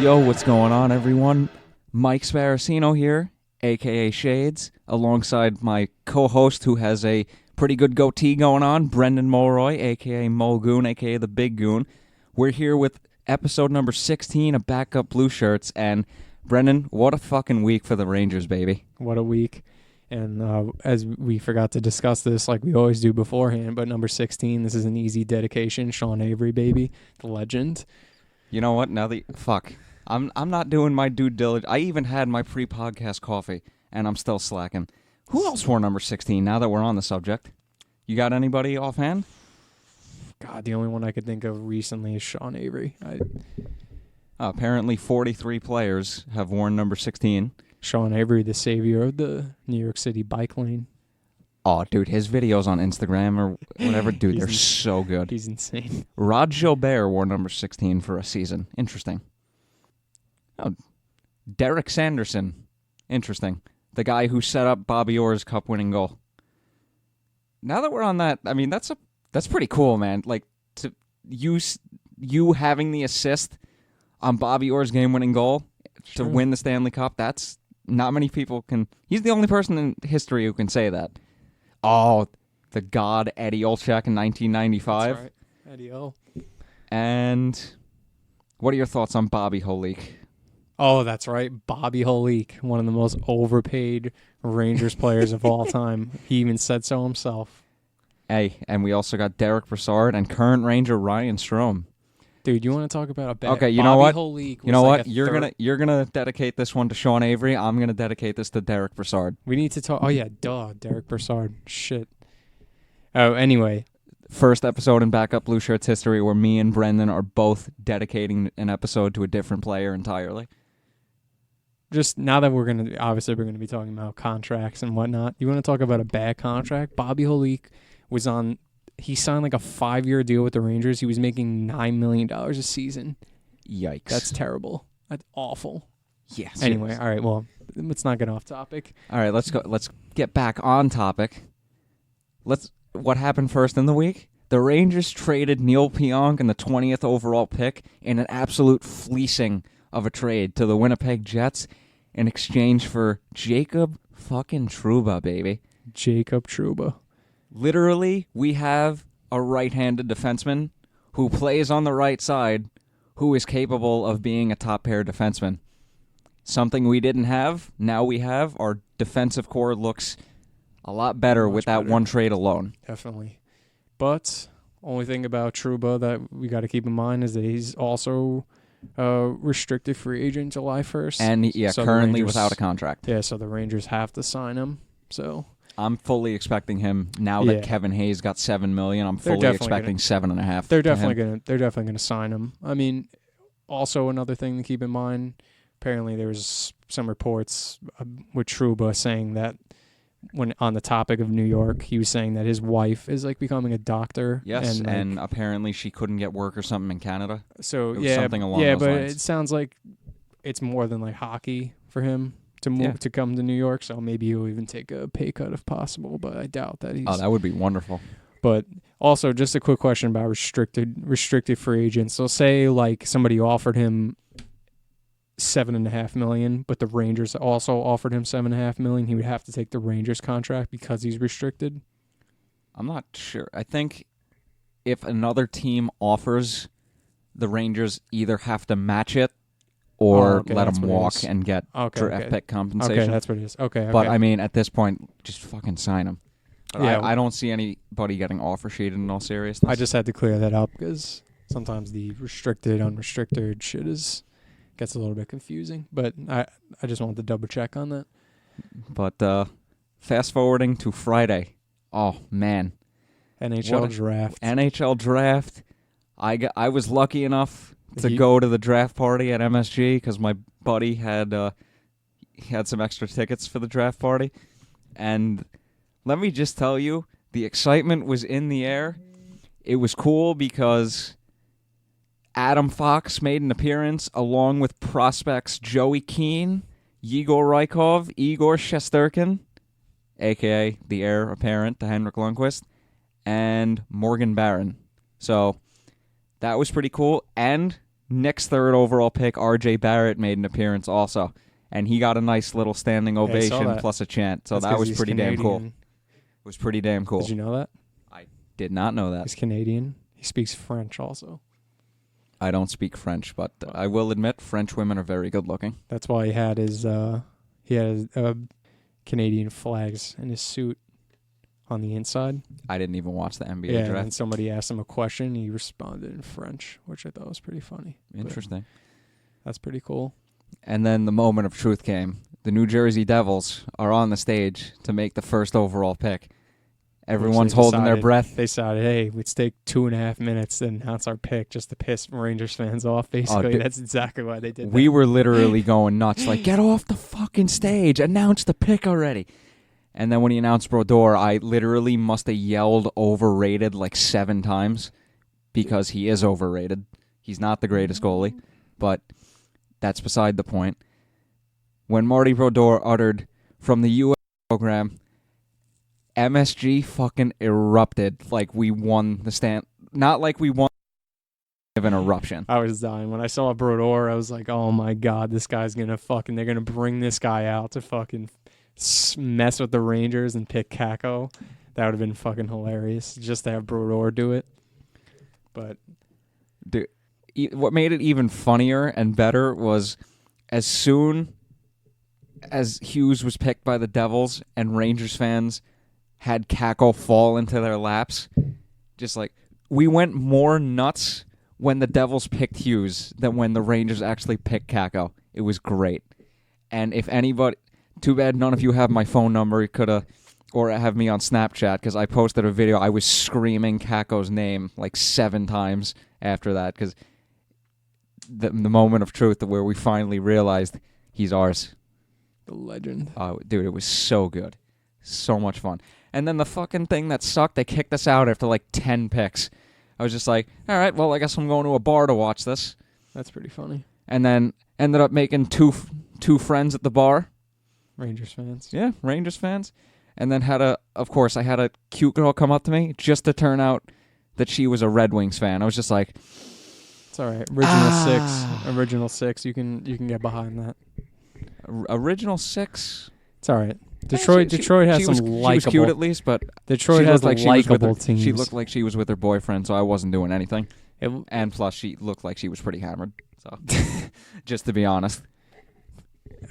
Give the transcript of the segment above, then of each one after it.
Yo, what's going on, everyone? Mike Sparacino here, a.k.a. Shades, alongside my co-host who has a pretty good goatee going on, Brendan Mulroy, a.k.a. Mulgoon, a.k.a. the Big Goon. We're here with episode number 16 of Backup Blueshirts, and Brendan, what a fucking week for the Rangers, baby. What a week. And as we forgot to discuss this like we always do beforehand, but number 16, this is an easy dedication. Sean Avery, baby, the legend. You know what? I'm not doing my due diligence. I even had my pre-podcast coffee, and I'm still slacking. Who else wore number 16 now that we're on the subject? You got anybody offhand? God, the only one I could think of recently is Sean Avery. Apparently 43 players have worn number 16. Sean Avery, the savior of the New York City bike lane. Oh, dude, his videos on Instagram or whatever, dude, they're so good. He's insane. Rod Gilbert wore number 16 for a season. Interesting. Oh, Derek Sanderson. Interesting. The guy who set up Bobby Orr's cup-winning goal. Now that we're on that, I mean, that's pretty cool, man. Like, to use you having the assist on Bobby Orr's game-winning goal to win the Stanley Cup, that's not many people can. He's the only person in history who can say that. Oh, the god Eddie Olczyk in 1995. That's right, Eddie O. And what are your thoughts on Bobby Holik? Oh, that's right, Bobby Holik, one of the most overpaid Rangers players of all time. He even said so himself. Hey, and we also got Derek Brassard and current Ranger Ryan Strome. Dude, you want to talk about a bad Okay, you Bobby know what? Holik You know was what? You're gonna dedicate this one to Sean Avery. I'm gonna dedicate this to Derek Brassard. We need to talk. Oh yeah, Derek Brassard. Shit. Oh, anyway, First episode in Backup Blueshirts history where me and Brendan are both dedicating an episode to a different player entirely. just now that we're gonna be talking about contracts and whatnot. You want to talk about a bad contract? Bobby Holik was on. He signed like a 5-year deal with the Rangers. He was making $9 million a season. Yikes. That's terrible. That's awful. Yes. Anyway, yes. all right. Well, let's not get off topic. All right, let's go. Let's get back on topic. What happened first in the week? The Rangers traded Neil Pionk and the 20th overall pick in an absolute fleecing of a trade to the Winnipeg Jets in exchange for Jacob fucking Trouba, baby. Jacob Trouba. Literally, we have a right-handed defenseman who plays on the right side who is capable of being a top-pair defenseman. Something we didn't have, now we have. Our defensive core looks a lot better with that one trade alone. Definitely. But only thing about Trouba that we got to keep in mind is that he's also restricted free agent July 1st. And, so currently without a contract. Yeah, so the Rangers have to sign him. So I'm fully expecting him now that Kevin Hayes got $7 million. I'm fully expecting $7.5. They're definitely gonna sign him. I mean, also another thing to keep in mind. Apparently, there was some reports with Trouba saying that when on the topic of New York, he was saying that his wife is like becoming a doctor. Yes, and apparently she couldn't get work or something in Canada. So something along those lines. It sounds like it's more than like hockey for him to move to come to New York. So maybe he'll even take a pay cut if possible. But I doubt that he's. Oh, that would be wonderful. But also, just a quick question about restricted free agents. So say like somebody offered him $7.5 million, but the Rangers also offered him $7.5 million. He would have to take the Rangers contract because he's restricted. I'm not sure. I think if another team offers, the Rangers either have to match it or let him walk and get draft pick compensation. Okay, that's what it is. Okay. But I mean, at this point, just fucking sign him. Yeah, I don't see anybody getting offer sheeted in all seriousness. I just had to clear that up because sometimes the restricted, unrestricted shit gets a little bit confusing. But I just wanted to double check on that. But fast forwarding to Friday. Oh, man. NHL Draft. I was lucky enough to go to the draft party at MSG because my buddy had some extra tickets for the draft party. And let me just tell you, the excitement was in the air. It was cool because Adam Fox made an appearance along with prospects Joey Keane, Yegor Rykov, Igor Shesterkin, a.k.a. the heir apparent to Henrik Lundqvist, and Morgan Barron. So that was pretty cool. And Nick's third overall pick, R.J. Barrett, made an appearance also. And he got a nice little standing ovation plus a chant. So that was pretty damn cool. It was pretty damn cool. Did you know that? I did not know that. He's Canadian. He speaks French also. I don't speak French, but I will admit French women are very good looking. That's why he had his Canadian flags in his suit on the inside. I didn't even watch the NBA draft. And somebody asked him a question. He responded in French, which I thought was pretty funny. Interesting. That's pretty cool. And then the moment of truth came. The New Jersey Devils are on the stage to make the first overall pick. Everyone's holding their breath. They decided, hey, let's take 2.5 minutes to announce our pick just to piss Rangers fans off, basically. That's exactly why they did that. We were literally going nuts, like, get off the fucking stage. Announce the pick already. And then when he announced Brodeur, I literally must have yelled overrated like 7 times because he is overrated. He's not the greatest goalie, but that's beside the point. When Marty Brodeur uttered from the U.S. program, MSG fucking erupted like we won the stand. Not like we won of an eruption. I was dying. When I saw Brodeur, I was like, oh my God, this guy's going to fucking, they're going to bring this guy out to fucking mess with the Rangers and pick KAKKO. That would have been fucking hilarious just to have Brodeur do it. But dude, what made it even funnier and better was as soon as Hughes was picked by the Devils and Rangers fans had KAKKO fall into their laps, just like we went more nuts when the Devils picked Hughes than when the Rangers actually picked KAKKO. It was great. And if anybody, too bad none of you have my phone number, you could have, or have me on Snapchat, because I posted a video. I was screaming KAKKO's name like 7 times after that, because the moment of truth where we finally realized he's ours. The legend. Oh, dude, it was so good. So much fun. And then the fucking thing that sucked, they kicked us out after like 10 picks. I was just like, all right, well, I guess I'm going to a bar to watch this. That's pretty funny. And then ended up making two friends at the bar. Rangers fans. Yeah, Rangers fans. And then of course, I had a cute girl come up to me just to turn out that she was a Red Wings fan. I was just like, it's all right. Original six. You can get behind that. Original 6. It's all right. Detroit has some likable. She was cute at least, but Detroit has like likable teams. She looked like she was with her boyfriend, so I wasn't doing anything. And plus, she looked like she was pretty hammered. So, just to be honest.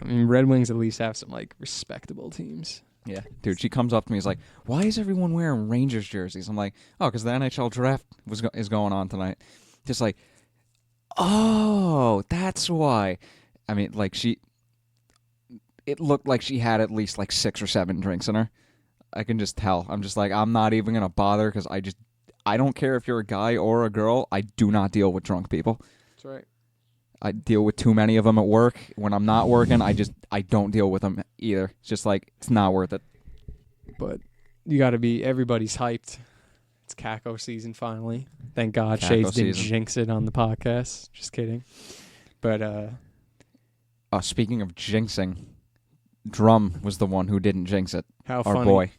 I mean, Red Wings at least have some like respectable teams. Yeah, dude. She comes up to me, is like, "Why is everyone wearing Rangers jerseys?" I'm like, "Oh, because the NHL Draft is going on tonight." Just like, oh, that's why. I mean, like it looked like she had at least like 6 or 7 drinks in her. I can just tell. I'm just like, I'm not even going to bother because I don't care if you're a guy or a girl. I do not deal with drunk people. That's right. I deal with too many of them at work. When I'm not working, I don't deal with them either. It's just like, it's not worth it. But you got to be, everybody's hyped. It's KAKKO season finally. Thank God KAKKO Shades didn't season. jinx it on the podcast. Just kidding. But, speaking of jinxing, Drum was the one who didn't jinx it. How Our funny. boy.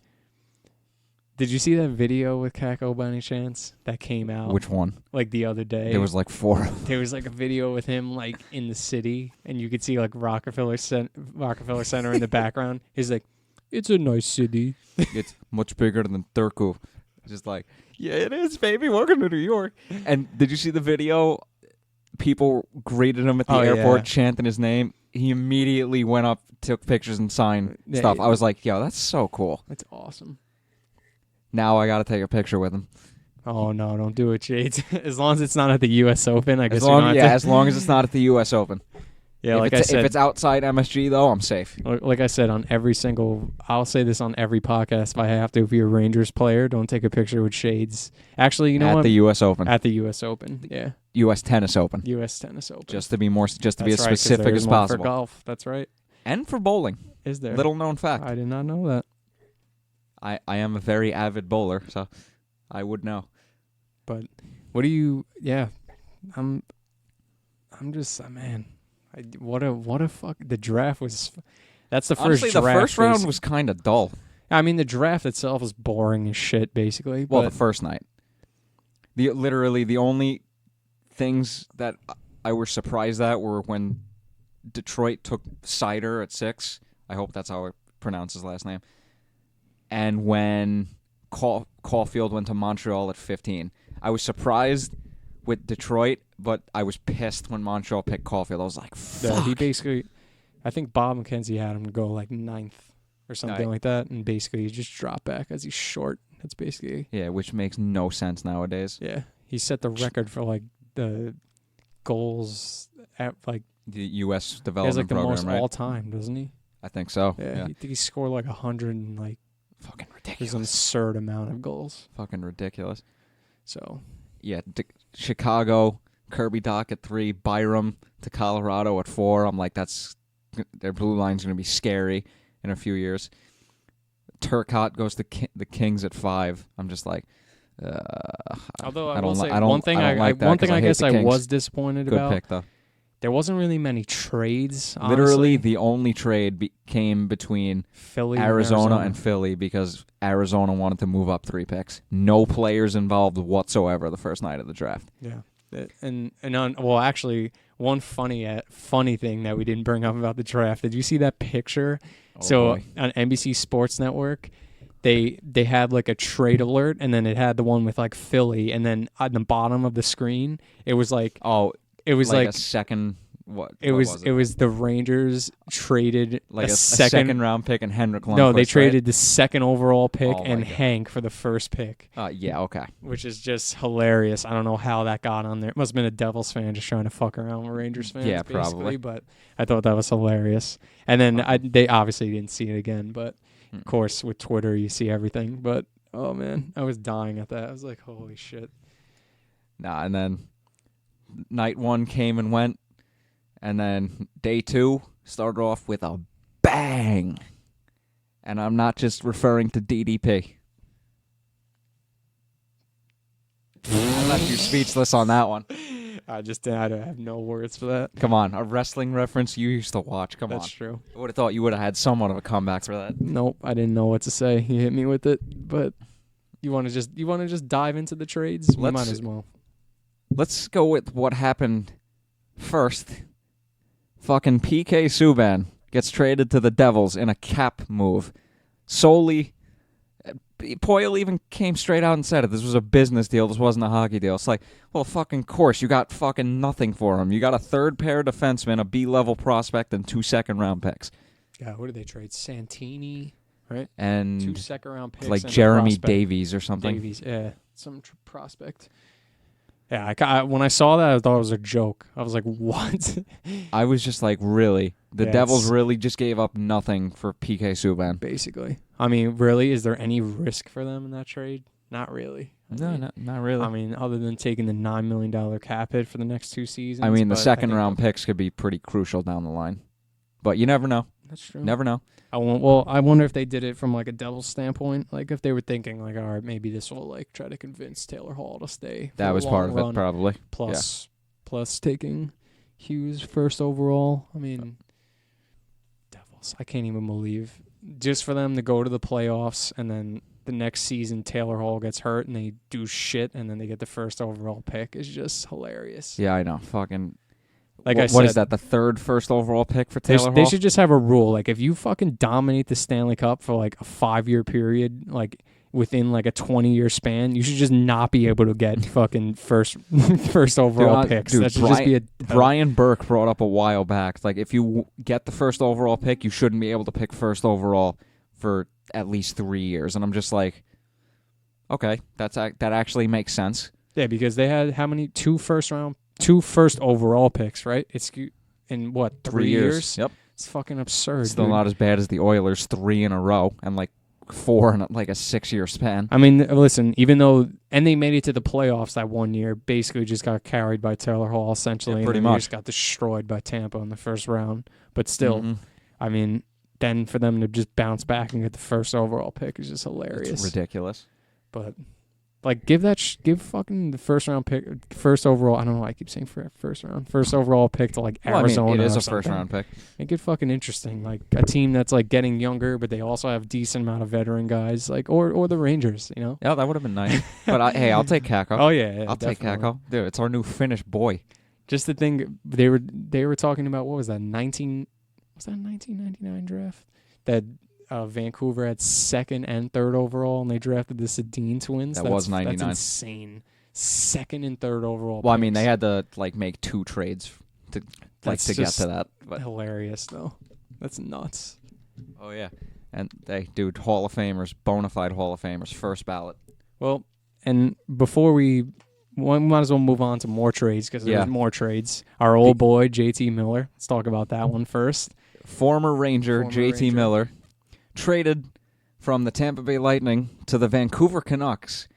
Did you see that video with KAKKO by any chance that came out? Which one? Like the other day. There was like 4. There was like a video with him like in the city, and you could see like Rockefeller Center in the background. He's like, "It's a nice city. It's much bigger than Turku." Just like, yeah, it is, baby. Welcome to New York. And did you see the video? People greeted him at the airport, chanting his name. He immediately went up, took pictures, and signed stuff. I was like, yo, that's so cool. That's awesome. Now I got to take a picture with him. Oh, no, don't do it, Shades. As long as it's not at the U.S. Open, I guess as long as it's not at the U.S. Open. Yeah, like I said, if it's outside MSG, though, I'm safe. Like I said, I'll say this on every podcast if I have to. If you're a Rangers player, don't take a picture with Shades. Actually, you know what? At the U.S. Open. At the U.S. Open, yeah. U.S. Tennis Open. U.S. Tennis Open. Just to be as right, specific as possible. For golf, that's right. And for bowling. Is there? Little known fact. I did not know that. I am a very avid bowler, so I would know. But what do you? Yeah, I'm just man. What a fuck. The draft was. That's the Honestly, first draft. The first round was kind of dull. I mean, the draft itself was boring as shit, basically. Well, the first night. The only things that I was surprised at were when Detroit took Sider at 6. I hope that's how I pronounce his last name. And when Caulfield went to Montreal at 15. I was surprised with Detroit, but I was pissed when Montreal picked Caulfield. I was like, fuck. Yeah, he basically, I think Bob McKenzie had him go like 9th or something like that, and basically he just dropped back as he's short. That's basically... Yeah, which makes no sense nowadays. Yeah, he set the record for like the goals at like... The U.S. He development has like the program, most right? all time, doesn't he? I think so. Yeah, I think he scored like 100 and like... Fucking There's ridiculous. an absurd amount of goals. Fucking ridiculous. So... Yeah, Chicago, Kirby Doc at 3, Byram to Colorado at 4. I'm like, their blue line's going to be scary in a few years. Turcotte goes to the Kings at 5. I'm just like, although I will don't say I don't, one thing I don't like that one thing 'cause I hate guess the I Kings. was disappointed Good about. pick though. There wasn't really many trades. Honestly. Literally, the only trade came between Philly, Arizona and Philly because Arizona wanted to move up 3 picks. No players involved whatsoever the first night of the draft. Yeah, well, actually, one funny thing that we didn't bring up about the draft. Did you see that picture? Boy. On NBC Sports Network, they had like a trade alert, and then it had the one with like Philly, and then on the bottom of the screen, it was like it was like a second. It was the Rangers traded like a second second round pick and Henrik Lundqvist. No, they traded right? the second overall pick Oh, and my God. Hank for the first pick. Yeah, okay. Which is just hilarious. I don't know how that got on there. It must have been a Devils fan just trying to fuck around with Rangers fans. Yeah, basically, probably. But I thought that was hilarious. And then they obviously didn't see it again. But of course, with Twitter, you see everything. But oh man, I was dying at that. I was like, holy shit. Nah, and then night 1 came and went. And then day 2 started off with a bang. And I'm not just referring to DDP. I left you speechless on that one. I have no words for that. Come on, a wrestling reference you used to watch. Come That's on. true. I would have thought you would have had somewhat of a comeback for that. Nope, I didn't know what to say. You hit me with it, but you want to just dive into the trades? We might as well. Let's go with what happened first. Fucking PK Subban gets traded to the Devils in a cap move. Solely, Poyle even came straight out and said it. This was a business deal. This wasn't a hockey deal. It's like, well, fucking course. You got fucking nothing for him. You got a third pair defenseman, a B-level prospect, and 2 second-round picks. Yeah, what did they trade? Santini, right? And 2 second-round picks. like and Jeremy Davies or something. Davies, yeah. Some prospect. Yeah, when I saw that, I thought it was a joke. I was like, what? I was just like, really? The Yeah, Devils really just gave up nothing for PK Subban? Basically. I mean, really, is there any risk for them in that trade? Not really. Not really. I mean, other than taking the $9 million cap hit for the next 2 seasons. I mean, the but second-round picks could be pretty crucial down the line. But you never know. That's true. Never know. I wonder if they did it from like a Devils standpoint. Like if they were thinking like, all right, maybe this will like try to convince Taylor Hall to stay. That was part of it, probably. Plus taking Hughes first overall. I mean, Devils. I can't even believe just for them to go to the playoffs and then the next season Taylor Hall gets hurt and they do shit and then they get the first overall pick is just hilarious. Yeah, I know. Fucking. Like I I said, what is said, that? The third first overall pick for Taylor Hall? They should just have a rule. Like if you fucking dominate the Stanley Cup for like a 5-year period, like within like a 20-year span, you should just not be able to get fucking first overall picks. That should just be Brian Burke brought up a while back. Like if you get the first overall pick, you shouldn't be able to pick first overall for at least 3 years. And I'm just like, okay, that actually makes sense. Yeah, because they had how many? 2 first overall picks, right? It's in what, 3 years? Yep. It's fucking absurd. Still dude. not as bad as the Oilers, 3 in a row, and like 4 in like a 6-year span. I mean, listen, even though they made it to the playoffs that 1 year, basically just got carried by Taylor Hall essentially, pretty and then much they just got destroyed by Tampa in the first round. But still, I mean, then for them to just bounce back and get the first overall pick is just hilarious. It's ridiculous. But like, give fucking the first round pick, first overall. I don't know why I keep saying first overall pick to like Arizona. Well, I mean, it is or a first round pick. Make it fucking interesting. Like a team that's like getting younger, but they also have decent amount of veteran guys. Like or the Rangers, you know. Yeah, that would have been nice. But hey, I'll take Kakko. Oh yeah, I'll take Kakko. Dude, it's our new Finnish boy. Just the thing they were talking about. What was that? 1999 draft that Vancouver had second and third overall, and they drafted the Sedin twins. That was 99. That's insane. Second and third overall. Well, I picks. mean, they had to like make 2 trades to get to that. But hilarious though. That's nuts. oh yeah, and Hall of Famers, bona fide Hall of Famers, first ballot. Well, and before we might as well move on to more trades because there's more trades. Our old boy JT Miller. Let's talk about that one first. Former Ranger JT Miller traded from the Tampa Bay Lightning to the Vancouver Canucks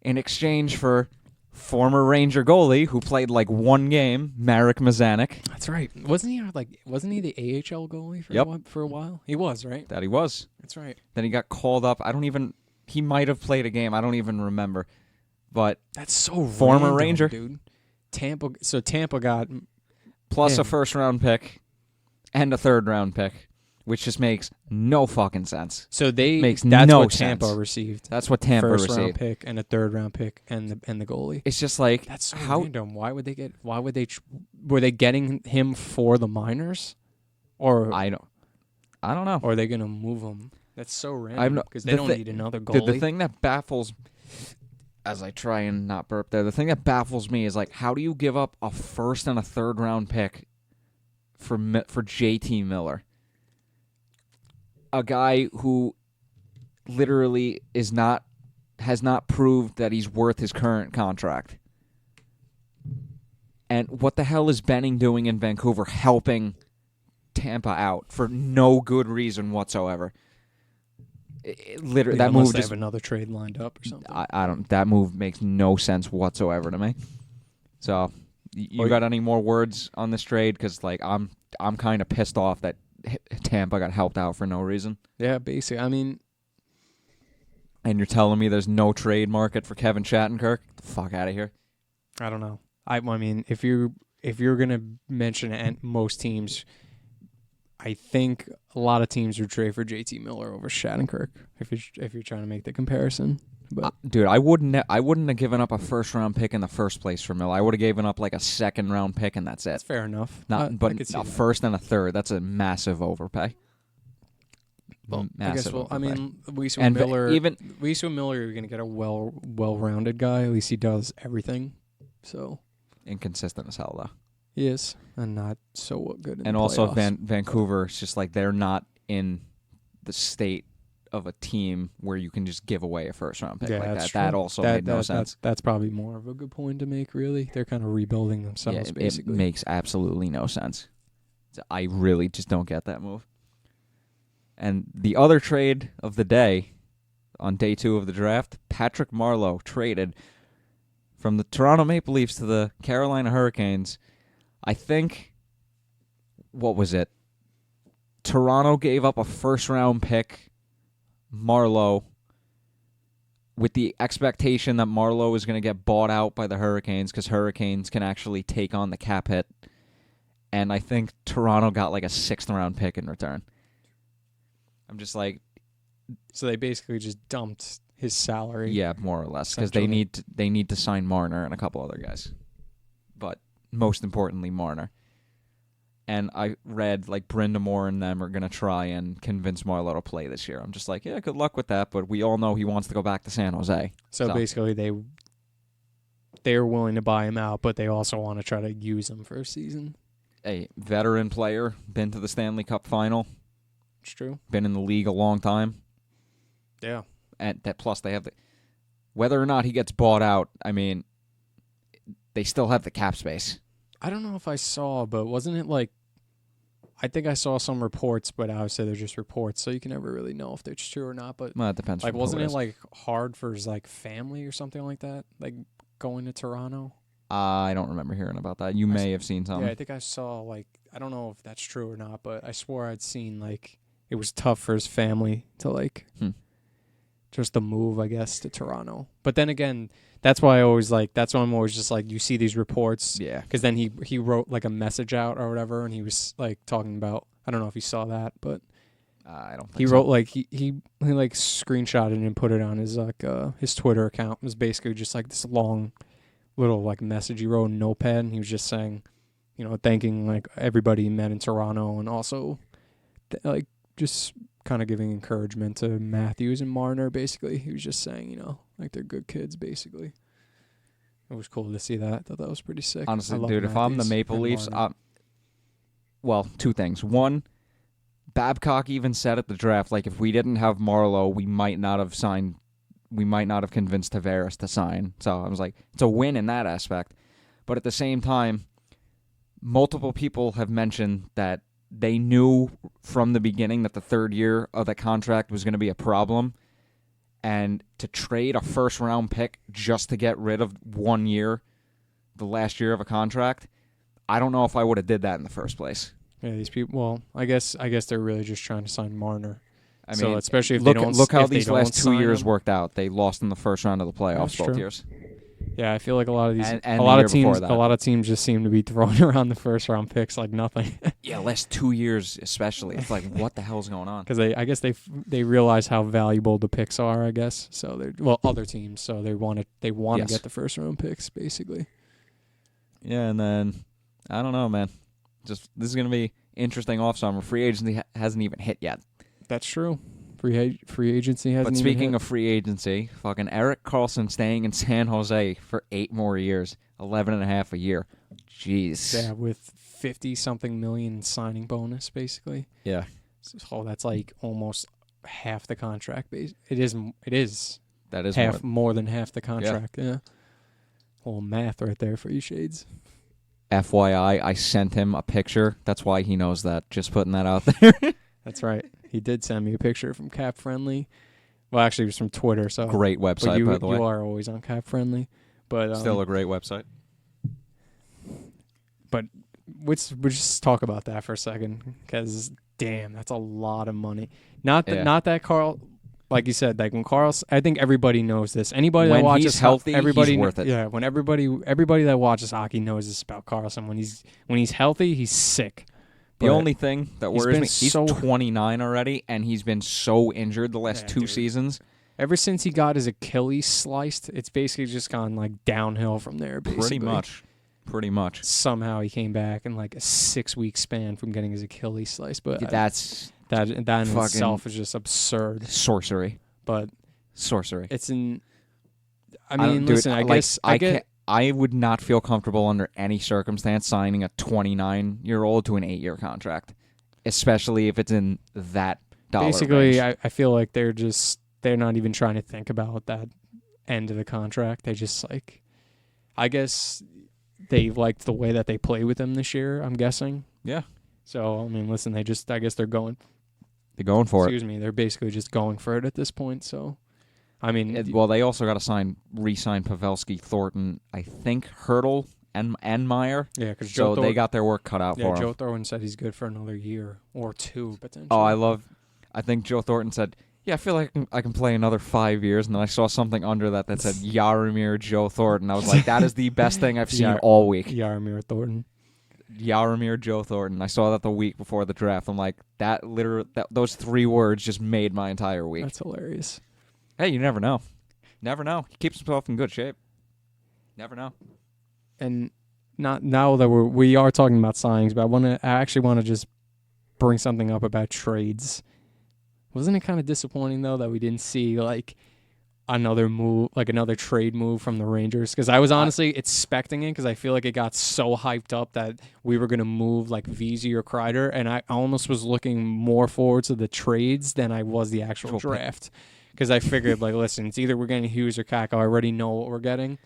in exchange for former Ranger goalie who played like 1 game, Marek Mazanek. That's right. Wasn't he the AHL goalie for a while? He was, right? That he was. That's right. Then he got called up. He might have played a game. I don't even remember. But that's so former random, Ranger, dude. Tampa got plus a first-round pick and a third-round pick, which just makes no fucking sense. So that's no what sense. Tampa received. That's what Tampa received. First-round pick and a third-round pick and the goalie. It's just like that's so random. Were they getting him for the minors, or I don't know. Or are they gonna move him? That's so random because they don't need another goalie. The thing that baffles, as I try and not burp there, the thing that baffles me is like, how do you give up a first and a third-round pick for JT Miller? A guy who literally has not proved that he's worth his current contract. And what the hell is Benning doing in Vancouver helping Tampa out for no good reason whatsoever? Literally, that move just have another trade lined up or something. I don't. That move makes no sense whatsoever to me. So, you got any more words on this trade? Because like I'm kind of pissed off that Tampa got helped out for no reason. Yeah, basically. I mean, and you're telling me there's no trade market for Kevin Shattenkirk? Get the fuck out of here. I don't know. I mean, if you're gonna mention most teams, I think a lot of teams would trade for JT Miller over Shattenkirk if you're trying to make the comparison. But dude, I wouldn't have given up a first-round pick in the first place for Miller. I would have given up like a second-round pick, and that's it. That's fair enough. But a first and a third, that's a massive overpay. Well, massive I guess. overpay. Weesu Miller, you're gonna get a well-rounded guy. At least he does everything. So inconsistent as hell, though. He is, and not so good in and the also playoffs. Vancouver, it's just like they're not in the state of a team where you can just give away a first-round pick like that. That also made no sense. That's probably more of a good point to make, really. They're kind of rebuilding themselves, basically. It makes absolutely no sense. I really just don't get that move. And the other trade of the day, on day 2 of the draft, Patrick Marleau traded from the Toronto Maple Leafs to the Carolina Hurricanes. I think, what was it? Toronto gave up a first-round pick, Marleau, with the expectation that Marleau was going to get bought out by the Hurricanes because Hurricanes can actually take on the cap hit. And I think Toronto got like a 6th-round pick in return. I'm just like... So they basically just dumped his salary. Yeah, more or less, because they need to sign Marner and a couple other guys. But most importantly, Marner. And I read like Brind'Amour and them are going to try and convince Marleau to play this year. I'm just like, yeah, good luck with that, but we all know he wants to go back to San Jose. So basically they're willing to buy him out, but they also want to try to use him for a season. A veteran player, been to the Stanley Cup final. It's true. Been in the league a long time. Yeah. And that plus they have whether or not he gets bought out, I mean, they still have the cap space. I don't know if I saw, but wasn't it like, I think I saw some reports, but I would say they're just reports, so you can never really know if they're true or not. But well, it depends. Like, wasn't it like hard for his like family or something like that, like going to Toronto? I don't remember hearing about that. You may have seen something. Yeah, I think I saw like, I don't know if that's true or not, but I swore I'd seen like it was tough for his family to like just the move, I guess, to Toronto. But then again, that's why I'm always just like, you see these reports. Yeah. Because then he wrote like a message out or whatever, and he was like talking about, I don't know if you saw that, but I don't think he wrote like, he like screenshotted and put it on his like his Twitter account. It was basically just like this long little like message he wrote in Notepad. And he was just saying, thanking like everybody he met in Toronto, and also like just kind of giving encouragement to Matthews and Marner. Basically, he was just saying, like they're good kids. Basically, it was cool to see that. I thought that was pretty sick. Honestly, dude, if I'm the Maple Leafs, well, two things. One, Babcock even said at the draft, like, if we didn't have Marlowe, we might not have convinced Tavares to sign. So I was like, it's a win in that aspect. But at the same time, multiple people have mentioned that they knew from the beginning that the third year of the contract was going to be a problem. And to trade a first-round pick just to get rid of 1 year, the last year of a contract, I don't know if I would have did that in the first place. Yeah, these people. Well, I guess they're really just trying to sign Marner. I mean, so especially if look, they don't look how if these they last don't 2 years him. worked out. They lost in the first round of the playoffs That's both true. years. Yeah, I feel like a lot of these, And a lot the of year teams, before that. a lot of teams just seem to be throwing around the first round picks like nothing. Yeah, last 2 years especially. It's like, what the hell's going on? Because I guess they realize how valuable the picks are. I guess so. Other teams, so they want to Yes. get the first round picks basically. Yeah, and then I don't know, man. This is gonna be interesting off summer. Free agency hasn't even hit yet. That's true. Free agency hasn't. But even speaking hit. of free agency, fucking Erik Karlsson staying in San Jose for 8 more years, 11.5 a year. Jeez. Yeah, with 50-something million signing bonus, basically. Yeah. So that's like almost half the contract base. It is. That is more than half the contract. Yeah. Little math right there for you shades. FYI, I sent him a picture. That's why he knows that. Just putting that out there. That's right. He did send me a picture from Cap Friendly. Well, actually, it was from Twitter. So Great website, by the way. You are always on Cap Friendly, but Still a great website. But we'll just talk about that for a second, because damn, that's a lot of money. Not that Carl, like you said, like when Carl's, I think everybody knows this. Anybody when that watches he's healthy, everybody he's worth it. Yeah, when everybody that watches hockey knows this about Carlson. When he's healthy, he's sick. The only thing that worries me, he's so 29 already, and he's been so injured the last 2 seasons. Ever since he got his Achilles sliced, it's basically just gone like downhill from there. Basically. Pretty much. Somehow he came back in like a 6-week span from getting his Achilles sliced, but that in itself is just absurd. Sorcery. But sorcery. It's in. I mean, listen. I get. I would not feel comfortable under any circumstance signing a 29-year-old to an 8-year contract, especially if it's in that dollar Basically, range. I feel like they're not even trying to think about that end of the contract. They just like, I guess they liked the way that they played with him this year. I'm guessing. Yeah. So I mean, listen. I guess they're going. They're going for Excuse me. They're basically just going for it at this point. So. I mean, they also got to re-sign Pavelski, Thornton, I think Hurdle, and Meyer. Yeah, because they got their work cut out for him. Joe Thornton said he's good for another year or 2 potentially. Oh, I think Joe Thornton said, yeah, I feel like I can play another 5 years, and then I saw something under that said Jaromir Joe Thornton. I was like, that is the best thing I've seen all week. Jaromir Thornton. Jaromir Joe Thornton. I saw that the week before the draft. I'm like, those 3 words just made my entire week. That's hilarious. Hey, you never know. Never know. He keeps himself in good shape. Never know. And not now that we are talking about signings, but I actually want to just bring something up about trades. Wasn't it kind of disappointing though that we didn't see like another move, like another trade move from the Rangers? Because I was honestly expecting it, because I feel like it got so hyped up that we were going to move like VZ or Kreider, and I almost was looking more forward to the trades than I was the actual draft. Because I figured, like, listen, it's either we're getting Hughes or Kakko. I already know what we're getting.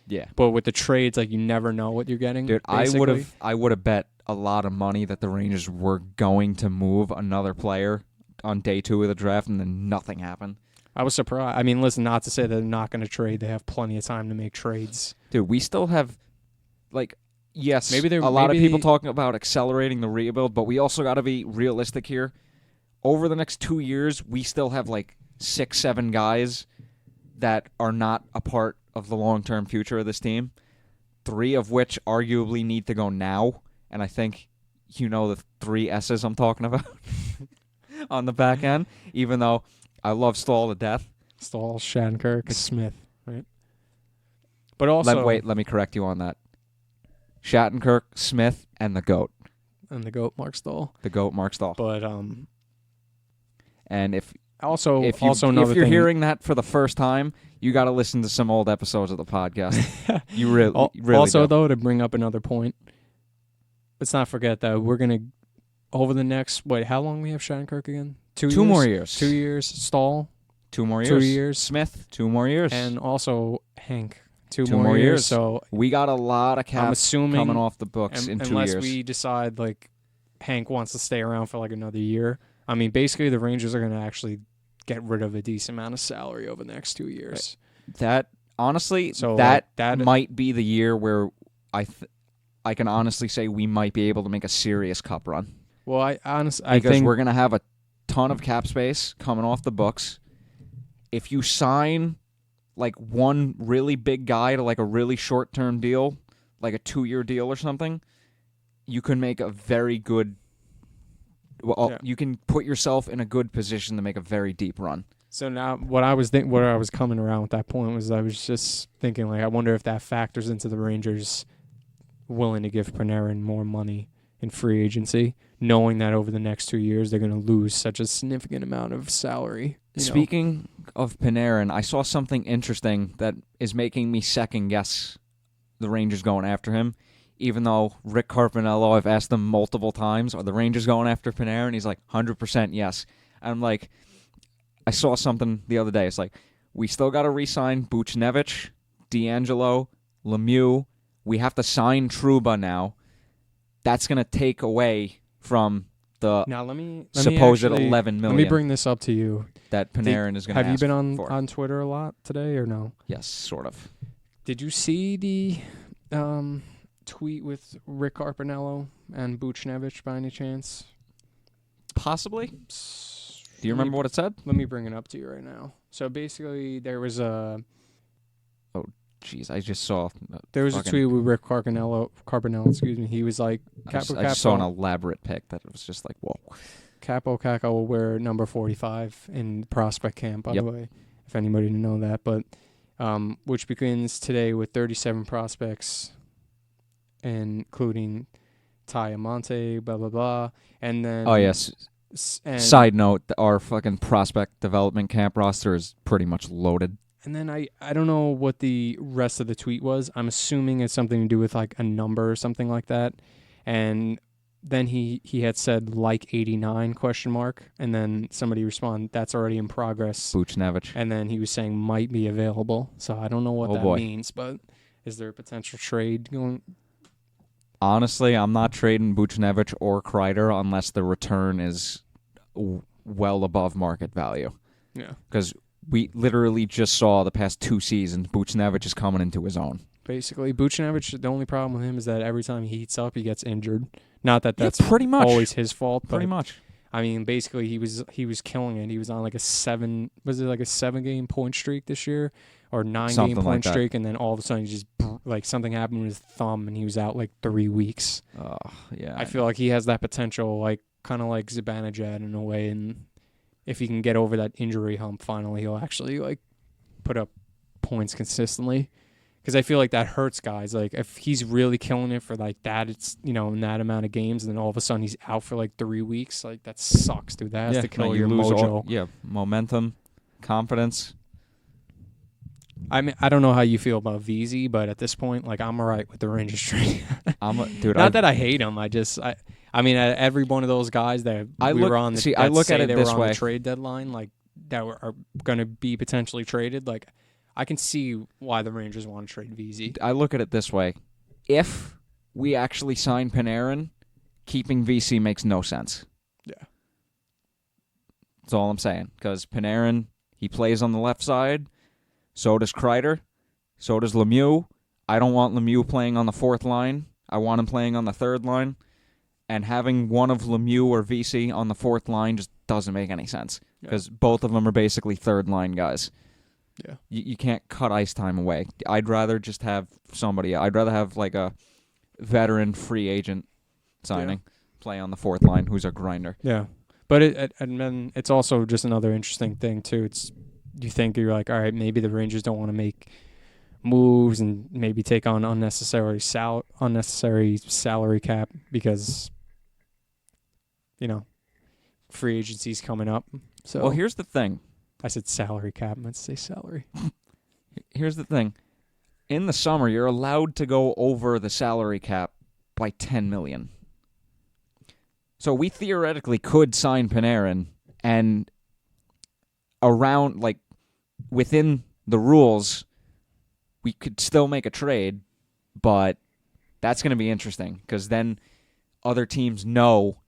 Yeah. But with the trades, like, you never know what you're getting. Dude, basically. I would have bet a lot of money that the Rangers were going to move another player on day 2 of the draft, and then nothing happened. I was surprised. I mean, listen, not to say that they're not going to trade. They have plenty of time to make trades. Dude, we still have, like, yes, maybe a lot of people talking about accelerating the rebuild, but we also got to be realistic here. Over the next 2 years, we still have, like, 6-7 guys that are not a part of the long-term future of this team, 3 of which arguably need to go now, and I think you know the 3 S's I'm talking about on the back end, even though I love Stahl to death. Stahl, Shattenkirk, Smith, right? But also, let me correct you on that. Shattenkirk, Smith, and the GOAT. And the GOAT, Mark Stahl. The GOAT, Mark Stahl. But and if another you're thing, hearing that for the first time, you got to listen to some old episodes of the podcast. You really also do. though, to bring up another point, let's not forget that we're gonna over the next how long we have Shattenkirk again? 2 years? 2 more years. 2 years. Stahl. 2 more years. 2 years. Smith. 2 more years. And also Hank. 2 2 more years. years. So we got a lot of cap I'm assuming coming off the books in 2 unless years. we decide like Hank wants to stay around for like another year. I mean, basically the Rangers are gonna actually get rid of a decent amount of salary over the next 2 years. That honestly, So that that might be the year where I can honestly say we might be able to make a serious cup run. Well, I because think we're gonna have a ton of cap space coming off the books. If you sign like one really big guy to like a really short-term deal, like a 2-year deal or something, you can make a very good. Well, you can put yourself in a good position to make a very deep run. So now, what I was coming around with that point was I was just thinking like I wonder if that factors into the Rangers willing to give Panarin more money in free agency, knowing that over the next 2 years they're going to lose such a significant amount of salary. Speaking of Panarin, I saw something interesting that is making me second guess the Rangers going after him. Even though Rick Carpinello, I've asked him multiple times, are the Rangers going after Panarin? He's like, 100% yes. And I'm like, I saw something the other day. It's like, we still got to re-sign Buchnevich, D'Angelo, Lemieux. We have to sign Trouba now. That's going to take away from the supposed $11 million. Let me bring this up to you. That Panarin is going to ask for. Have you been on Twitter a lot today or no? Yes, sort of. Did you see the tweet with Rick Carpinello and Buchnevich by any chance? Possibly. Do you remember what it said? Let me bring it up to you right now. So basically, there was a... Oh, jeez, I just saw... There was a tweet with Rick Carpinello, excuse me. He was like... I just saw an elaborate pic that was just like, whoa. KAAPO KAKKO will wear number 45 in prospect camp, by the way, if anybody didn't know that. But which begins today with 37 prospects, including Ty Amante, blah, blah, blah. And then... Oh, yes. Side note, our fucking prospect development camp roster is pretty much loaded. And then I don't know what the rest of the tweet was. I'm assuming it's something to do with like a number or something like that. And then he had said like 89 ? And then somebody responded, that's already in progress. Buchnevich. And then he was saying might be available. So I don't know what that means, but is there a potential trade going? Honestly, I'm not trading Buchnevich or Kreider unless the return is well above market value. Yeah. Because we literally just saw the past 2 seasons, Buchnevich is coming into his own. Basically, Buchnevich, the only problem with him is that every time he heats up, he gets injured. Not that that's pretty much always his fault. But, pretty much. I mean, basically, he was killing it. He was on like a 7-game point streak this year? Or 9-game point streak, and then all of a sudden, he just like something happened with his thumb, and he was out like 3 weeks. Oh, yeah. I feel like he has that potential, like kind of like Zibanejad in a way, and if he can get over that injury hump, finally, he'll actually like put up points consistently. Because I feel like that hurts guys. Like if he's really killing it for like that, it's in that amount of games, and then all of a sudden he's out for like 3 weeks. Like that sucks, dude. That has to kill your mojo. Momentum, confidence. I mean, I don't know how you feel about VZ, but at this point, like I'm all right with the Rangers trade. Not that I hate him. I mean, every one of those guys that I look at it this way. The trade deadline, like that are going to be potentially traded. Like I can see why the Rangers want to trade VZ. I look at it this way: if we actually sign Panarin, keeping VC makes no sense. Yeah, that's all I'm saying. Because Panarin, he plays on the left side. So does Kreider. So does Lemieux. I don't want Lemieux playing on the 4th line. I want him playing on the 3rd line. And having one of Lemieux or VC on the 4th line just doesn't make any sense. Because both of them are basically 3rd line guys. Yeah. You can't cut ice time away. I'd rather just have somebody. I'd rather have like a veteran free agent signing play on the 4th line who's a grinder. Yeah. But and then it's also just another interesting thing, too. You're like, all right, maybe the Rangers don't want to make moves and maybe take on unnecessary salary cap because, free agency's coming up. So Well, here's the thing. I said salary cap. I meant to say salary. Here's the thing. In the summer, you're allowed to go over the salary cap by $10 million. So we theoretically could sign Panarin and around, within the rules, we could still make a trade, but that's going to be interesting because then other teams know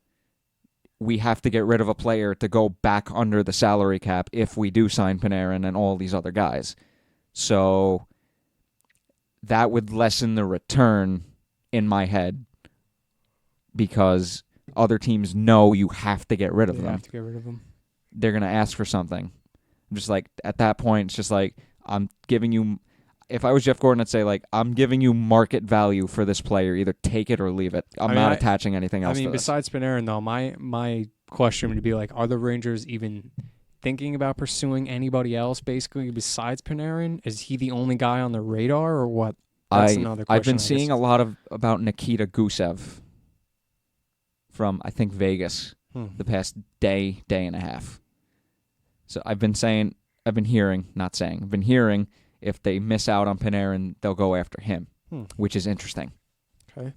we have to get rid of a player to go back under the salary cap if we do sign Panarin and all these other guys. So that would lessen the return in my head because other teams know you have to get rid of them. You have to get rid of them. They're going to ask for something. I'm just at that point, it's just I'm giving you, if I was Jeff Gordon, I'd say, I'm giving you market value for this player. Either take it or leave it. I'm not attaching anything else to this. Besides Panarin, though, my question would be, are the Rangers even thinking about pursuing anybody else, basically, besides Panarin? Is he the only guy on the radar, or what? That's another question. I've been seeing a lot about Nikita Gusev from, I think, Vegas the past day and a half. So I've been hearing if they miss out on Panarin, they'll go after him, which is interesting. Okay.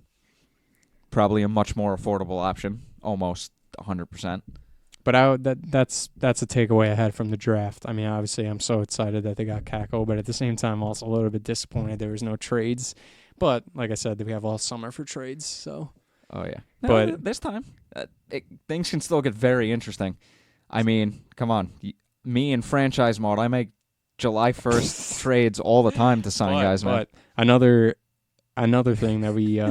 Probably a much more affordable option, almost 100%. But that's a takeaway I had from the draft. I mean, obviously, I'm so excited that they got Kakko, but at the same time, also a little bit disappointed there was no trades. But like I said, we have all summer for trades. So. Oh yeah. But this time, things can still get very interesting. I mean, come on, me in franchise mode, I make July 1st trades all the time to sign guys, man. But another thing that we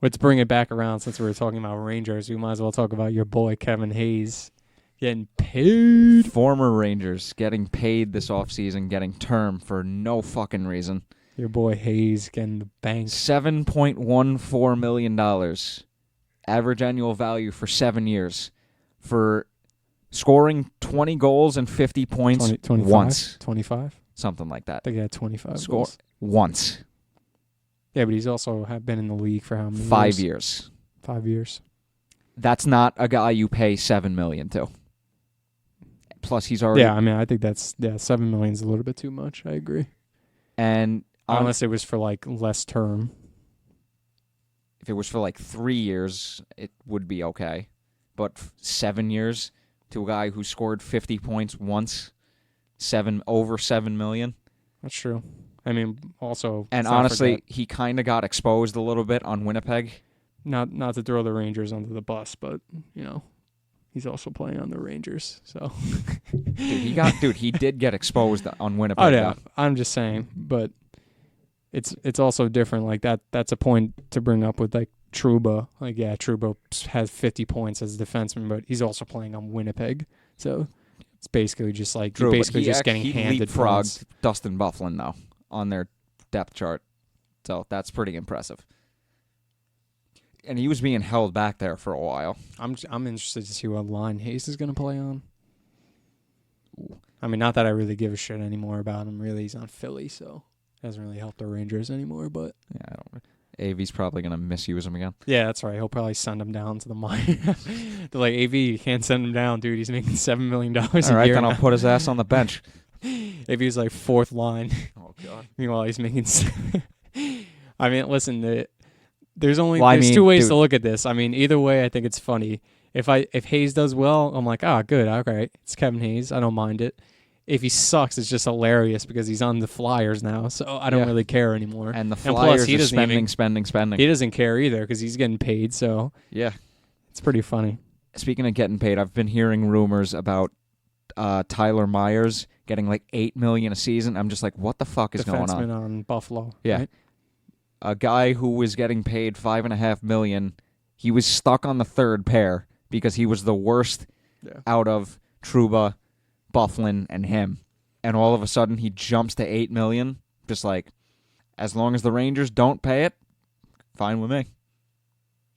let's bring it back around since we were talking about Rangers. We might as well talk about your boy Kevin Hayes getting paid. Former Rangers getting paid this offseason, getting term for no fucking reason. Your boy Hayes getting the bank. $7.14 million. Average annual value for 7 years. For scoring 20 goals and 50 points 25? once. 25? Something like that. I think he had 25 Score goals. Once. Yeah, but he's also been in the league for how many 5 years. 5 years. That's not a guy you pay $7 million to. Plus, he's already... Yeah, I mean, I think $7 million is a little bit too much. I agree. And... Unless it was for, less term. If it was for, 3 years, it would be okay. But 7 years to a guy who scored 50 points once, over $7 million. That's true. I mean, also... And honestly, he kind of got exposed a little bit on Winnipeg. Not to throw the Rangers under the bus, but, he's also playing on the Rangers, so... he did get exposed on Winnipeg. Oh, yeah, I'm just saying, but it's also different. That's a point to bring up with, Trouba. Trouba has 50 points as a defenseman, but he's also playing on Winnipeg, so it's basically just getting handed points. He leapfrogged Dustin Byfuglien, though, on their depth chart, so that's pretty impressive. And he was being held back there for a while. I'm interested to see what line Hayes is going to play on. I mean, not that I really give a shit anymore about him. Really, he's on Philly, so it hasn't really helped the Rangers anymore. But yeah, I don't. AV's probably going to misuse him again. Yeah, that's right. He'll probably send him down to the minor. They're like, AV, you can't send him down, dude. He's making $7 million a year. All right, then I'll put his ass on the bench. AV's fourth line. Oh God. Meanwhile, he's making. I mean, listen. There's two ways to look at this. I mean, either way, I think it's funny. If Hayes does well, I'm like, good, okay, it's Kevin Hayes. I don't mind it. If he sucks, it's just hilarious because he's on the Flyers now, so I don't really care anymore. And the Flyers are spending. He doesn't care either because he's getting paid, so yeah, it's pretty funny. Speaking of getting paid, I've been hearing rumors about Tyler Myers getting $8 million a season. I'm just like, what the fuck is going on? Defenseman on Buffalo. Yeah. Right? A guy who was getting paid $5.5 million, he was stuck on the third pair because he was the worst out of Trouba, Byfuglien, and him. And all of a sudden, he jumps to $8 million. Just as long as the Rangers don't pay it, fine with me.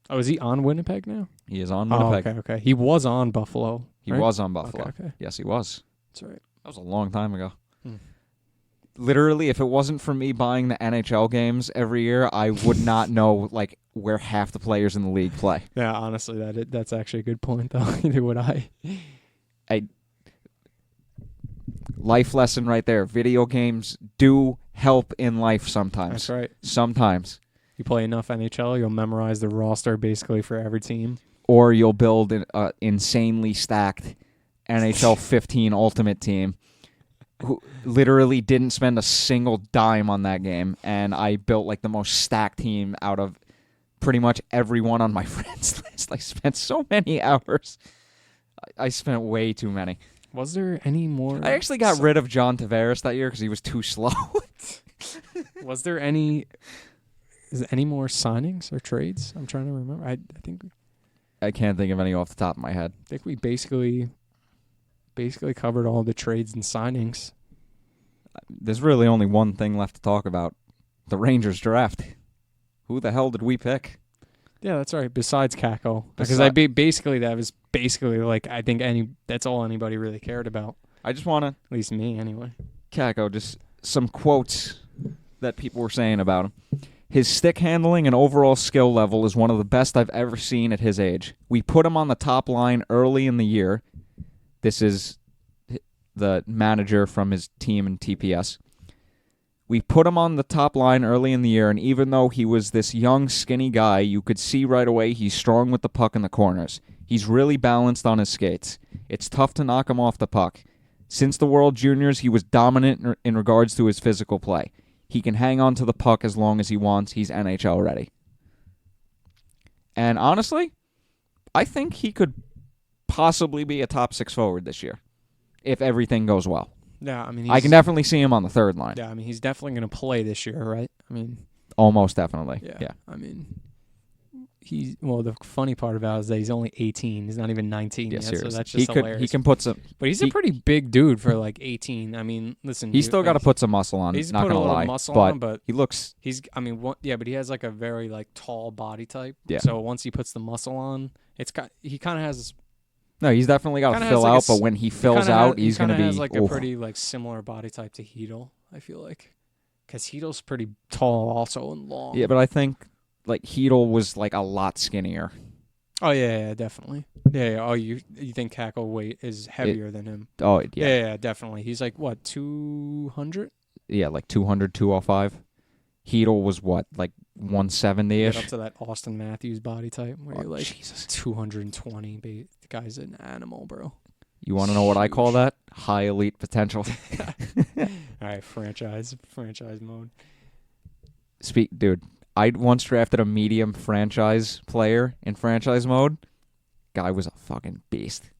Oh, is he on Winnipeg now? He is on Winnipeg. Oh, okay. He was on Buffalo. He was on Buffalo. Okay. Yes, he was. That's right. That was a long time ago. literally, if it wasn't for me buying the NHL games every year, I would not know like where half the players in the league play. Yeah, honestly, that's actually a good point, though. Neither would I. Life lesson right there. Video games do help in life sometimes. That's right. Sometimes. You play enough NHL, you'll memorize the roster basically for every team. Or you'll build an insanely stacked NHL 15 Ultimate Team who literally didn't spend a single dime on that game, and I built like the most stacked team out of pretty much everyone on my friends list. I spent so many hours. I spent way too many. Was there any more? I actually got rid of John Tavares that year because he was too slow. Was there any more signings or trades? I'm trying to remember. I think I can't think of any off the top of my head. I think we basically covered all the trades and signings. There's really only one thing left to talk about. The Rangers draft. Who the hell did we pick? Yeah, that's right. Besides KAKKO. Because that was basically like I think that's all anybody really cared about. I just want to, at least me anyway. KAKKO, just some quotes that people were saying about him. His stick handling and overall skill level is one of the best I've ever seen at his age. We put him on the top line early in the year. This is the manager from his team in TPS. We put him on the top line early in the year, and even though he was this young, skinny guy, you could see right away he's strong with the puck in the corners. He's really balanced on his skates. It's tough to knock him off the puck. Since the World Juniors, he was dominant in regards to his physical play. He can hang on to the puck as long as he wants. He's NHL ready. And honestly, I think he could possibly be a top 6 forward this year if everything goes well. Yeah, I mean, I can definitely see him on the third line. Yeah, I mean, he's definitely going to play this year, right? I mean, almost definitely. Yeah. I mean, the funny part about it is that he's only 18. He's not even 19 yet, so that's just hilarious. He can put some... But he's a pretty big dude for like 18. I mean, listen... He's still got to put some muscle on, he's not going to lie. He's put a little muscle on him, but... He looks... but he has like a very like tall body type. Yeah. So once he puts the muscle on, he kind of has... No, he's definitely got to fill out, but when he fills out, he's going to be... He has like a pretty like similar body type to Hedel, I feel like. Because Hedel's pretty tall also and long. Yeah, but I think like Hedel was like a lot skinnier. Oh, yeah, definitely. Yeah. Oh, you think KAKKO weight is heavier than him? Oh, yeah. Yeah, definitely. He's like, what, 200? Yeah, like 200, 205. Hedel was what, like 170-ish? Get up to that Austin Matthews body type where you're like 220. The guy's an animal, bro. You want to know what I call that? High elite potential. All right, franchise mode. Dude, I once drafted a medium franchise player in franchise mode. Guy was a fucking beast.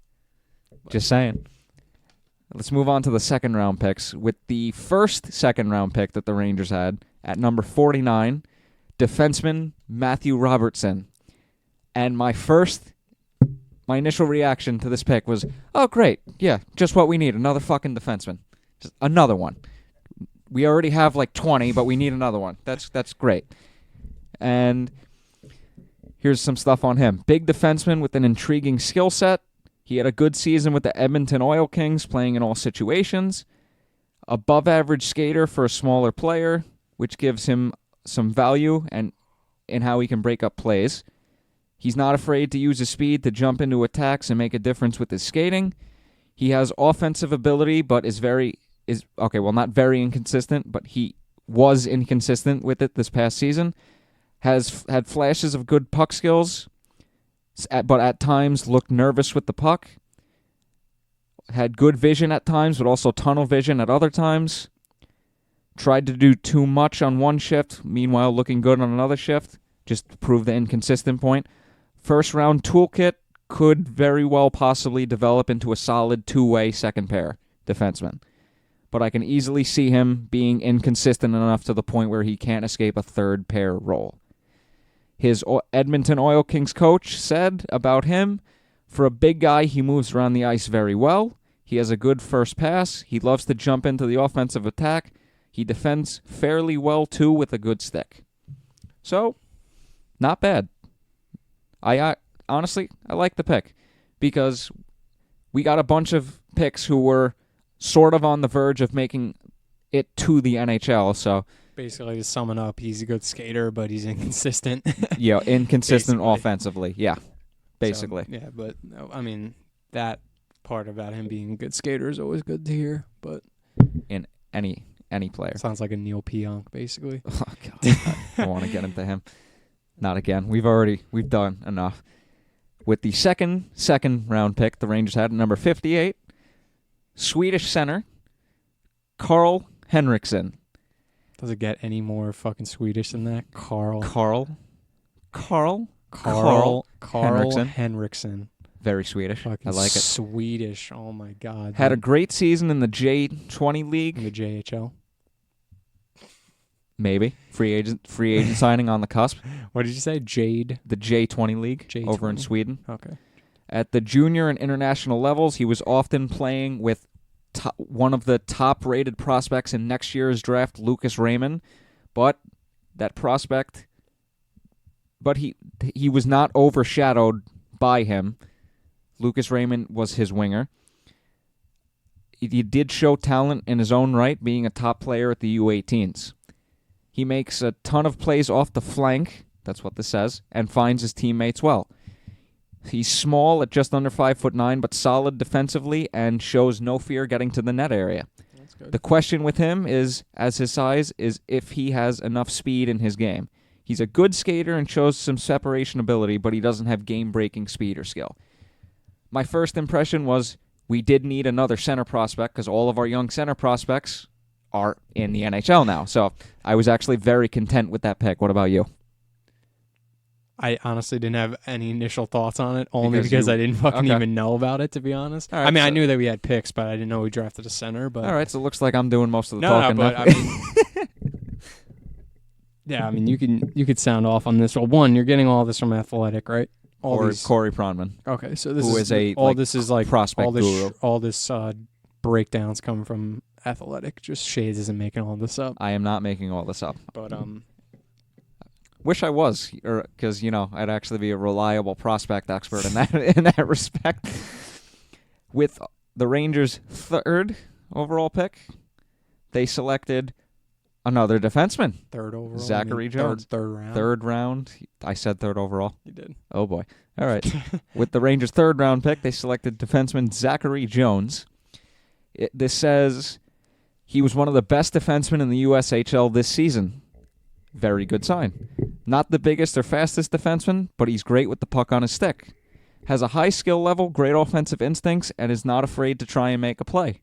Just saying. Let's move on to the second round picks. With the first second round pick that the Rangers had at number 49, defenseman Matthew Robertson. And my initial reaction to this pick was, oh, great. Yeah, just what we need. Another fucking defenseman. Just another one. We already have like 20, but we need another one. That's great. And here's some stuff on him. Big defenseman with an intriguing skill set. He had a good season with the Edmonton Oil Kings, playing in all situations. Above average skater for a smaller player, which gives him some value and in how he can break up plays. He's not afraid to use his speed to jump into attacks and make a difference with his skating. He has offensive ability, but not very inconsistent, but he was inconsistent with it this past season. Has had flashes of good puck skills, but at times looked nervous with the puck. Had good vision at times, but also tunnel vision at other times. Tried to do too much on one shift, meanwhile looking good on another shift, just to prove the inconsistent point. First round toolkit could very well possibly develop into a solid two-way second pair defenseman. But I can easily see him being inconsistent enough to the point where he can't escape a third pair role. His Edmonton Oil Kings coach said about him, for a big guy, he moves around the ice very well. He has a good first pass. He loves to jump into the offensive attack. He defends fairly well, too, with a good stick. So, not bad. I honestly like the pick because we got a bunch of picks who were sort of on the verge of making it to the NHL. So, Basically, to sum it up, he's a good skater, but he's inconsistent. inconsistent Basically. offensively. Yeah, basically. So, yeah, but I mean, that part about him being a good skater is always good to hear. But In any player. sounds like a Neil Pionk, basically. Oh God, I want to get into him. Not again. We've done enough. With the second round pick, the Rangers had at number 58, Swedish center Carl Henriksson. Does it get any more fucking Swedish than that? Carl Henriksson. Very Swedish. Fucking I like it. Swedish. Oh my God. Had a dude. great season in the J20 league. In the JHL. Maybe free agent signing on the cusp. What did you say? Jade. The J20 league J20. over in Sweden. Okay. At the junior and international levels, he was often playing with one of the top-rated prospects in next year's draft, Lucas Raymond. But that prospect, he was not overshadowed by him. Lucas Raymond was his winger. He did show talent in his own right, being a top player at the U18s. He makes a ton of plays off the flank, that's what this says, and finds his teammates well. He's small at just under 5'9", but solid defensively and shows no fear getting to the net area. That's good. The question with him is, as his size, is if he has enough speed in his game. He's a good skater and shows some separation ability, but he doesn't have game-breaking speed or skill. My first impression was we did need another center prospect because all of our young center prospects are in the NHL now. So I was actually very content with that pick. What about you? I honestly didn't have any initial thoughts on it, only because I didn't fucking even know about it, to be honest. Right, I mean, I knew that we had picks, but I didn't know we drafted a center. But all right, so it looks like I'm doing most of the no, talking. but now. I mean, yeah, I mean, you could sound off on this. Well, one, you're getting all this from Athletic, right? Or Corey Pronman. Okay, so this who is a all. This is like prospect guru. All this breakdowns come from Athletic. Just Shades isn't making all this up. I am not making all this up. But wish I was, because I'd actually be a reliable prospect expert in that respect. With the Rangers' third overall pick, they selected another defenseman. Third overall. Zachary Jones. Third round. Third round. I said third overall. You did. Oh boy. All right. With the Rangers' third round pick, they selected defenseman Zachary Jones. This says he was one of the best defensemen in the USHL this season. Very good sign. Not the biggest or fastest defenseman, but he's great with the puck on his stick. Has a high skill level, great offensive instincts, and is not afraid to try and make a play.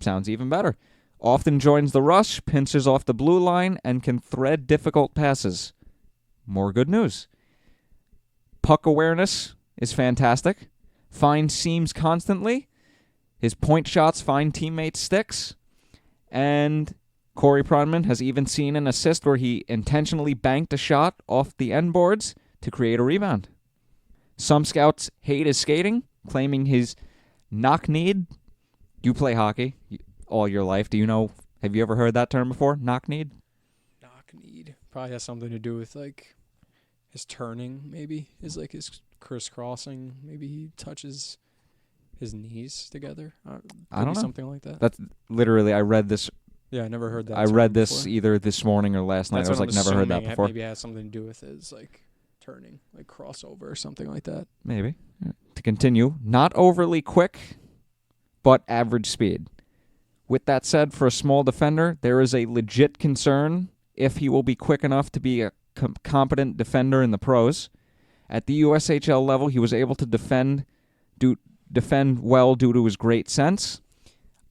Sounds even better. Often joins the rush, pinches off the blue line, and can thread difficult passes. More good news. Puck awareness is fantastic. Finds seams constantly. His point shots find teammates' sticks. And Corey Pronman has even seen an assist where he intentionally banked a shot off the end boards to create a rebound. Some scouts hate his skating, claiming his knock-kneed. You play hockey all your life. Have you ever heard that term before? Knock-kneed? Knock-kneed. Probably has something to do with, like, his turning, maybe. His crisscrossing. Maybe he touches his knees together. I don't know. Something like that. That's literally, I read this. Yeah, I never heard that. I read this before. either this morning or last night. That's I was like, never heard that before. Maybe it has something to do with his, like, turning, like crossover or something like that. Maybe. To continue, not overly quick, but average speed. With that said, for a small defender, there is a legit concern if he will be quick enough to be a competent defender in the pros. At the USHL level, he was able to defend well due to his great sense.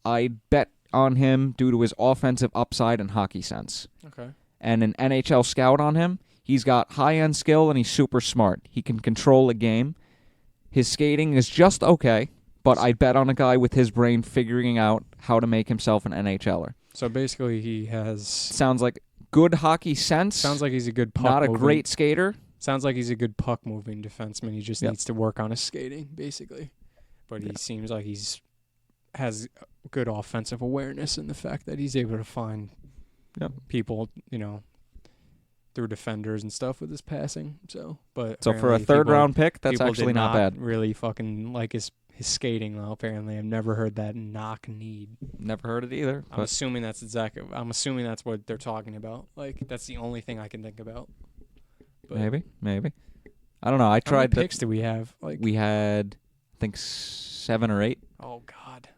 I'd bet on him due to his offensive upside and hockey sense. Okay. And an NHL scout on him, he's got high-end skill and he's super smart. He can control a game. His skating is just okay, but I'd bet on a guy with his brain figuring out how to make himself an NHLer. So basically he has... Sounds like good hockey sense. Sounds like he's a good puck Not moving. a great skater. Sounds like he's a good puck-moving defenseman. He just needs to work on his skating, basically. But he seems like has good offensive awareness in the fact that he's able to find people, through defenders and stuff with his passing. So for a third round pick, that's actually not bad. Really fucking like his his skating, though, apparently. I've never heard that knock need. Never heard it either. I'm assuming that's what they're talking about. Like, that's the only thing I can think about. But Maybe. I don't know. I how tried many picks do we have? Like, we had, I think, 7 or 8. oh, God.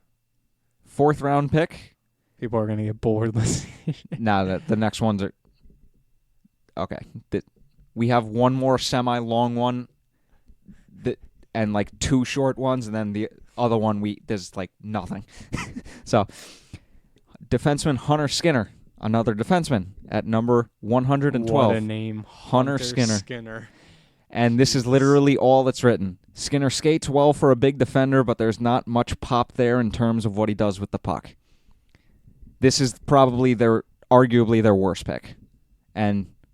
4th round pick. People are going to get bored listening. Nah, the next ones are... Okay. We have one more semi-long one and like 2 short ones, and then the other one, there's like nothing. So, defenseman Hunter Skinner, another defenseman, at number 112. What a name. Hunter Skinner. And this is literally all that's written. Skinner skates well for a big defender, but there's not much pop there in terms of what he does with the puck. This is probably arguably their worst pick.